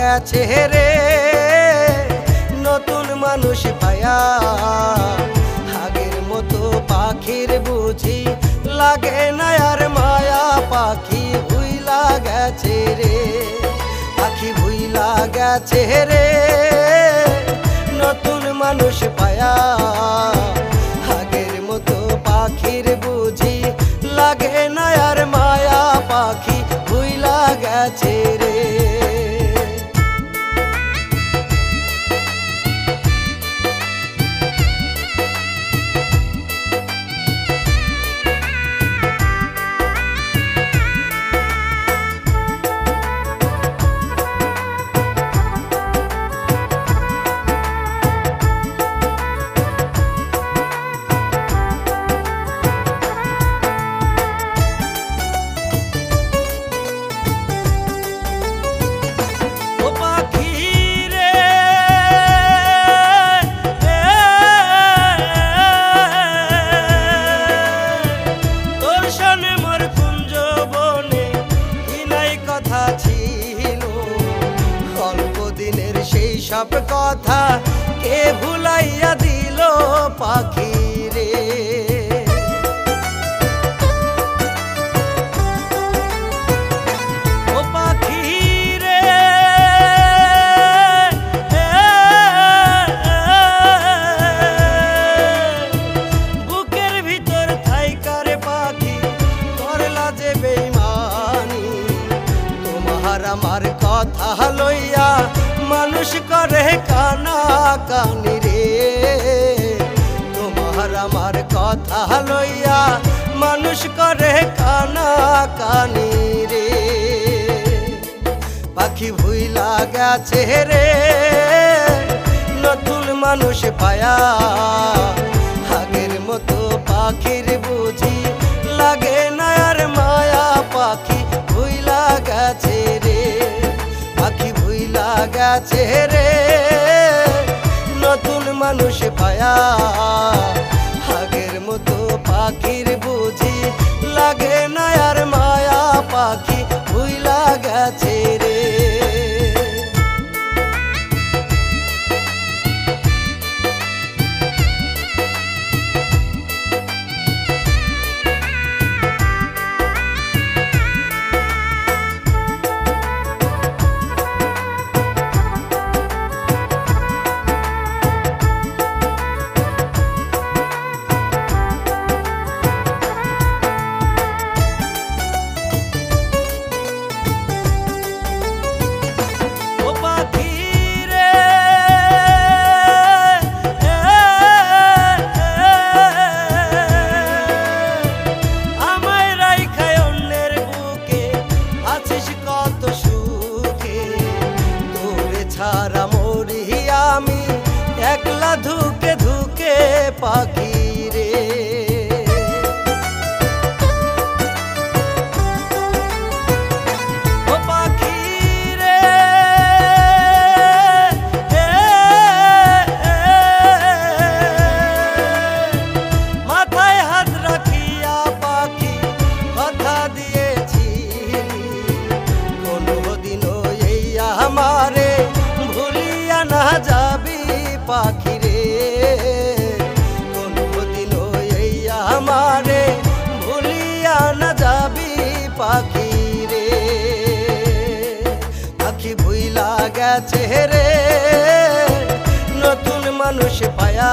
গেছে রে নতুন মানুষ পায়া আগের মতো পাখির বুঝি লাগে না আর মায়া পাখি ভুইলা গেছে রে পাখি ভুইলা গেছে রে নতুন মানুষ পায়া আগের মতো পাখির বুঝি লাগে না আর মায়া পাখি ভুইলা গেছে রে সব কথা কে ভুলাইয়া দিল পাখি রে ও পাখি রে বুকের ভিতর থাইকার পাখি করলা যে বেইমানি তোমার আমার কথা লইয়া মানুষ করে কানা কানি রে তোমার আমার কথা লইয়া মানুষ করে কানা কানি রে পাখি ভুইলা গেছে রে নতুন মানুষ পায়া আগের মতো পাখির বুঝি লাগে না আর মায়া পাখি ভুইলা গেছে রে পাখি ভুইলা গেছে রে নতুন মানুষ পায়া আগের মতো পাখির বুঝি লাগে না আর মায়া পাখি ভুইলা গেছে রে ছাড়া মরি আমি একলা ধুকে ধুকে পাখি রে ও পাখি রে মাথায় হাত রাখিয়া পাখি কথা দিয়েছি কোনদিনও এই আমারে না যাবি পাখি রে কোনদিনও এই আমারে ভুলিয়া না যাবি পাখি রে পাখি ভুইলা গেছে রে নতুন মানুষ পায়া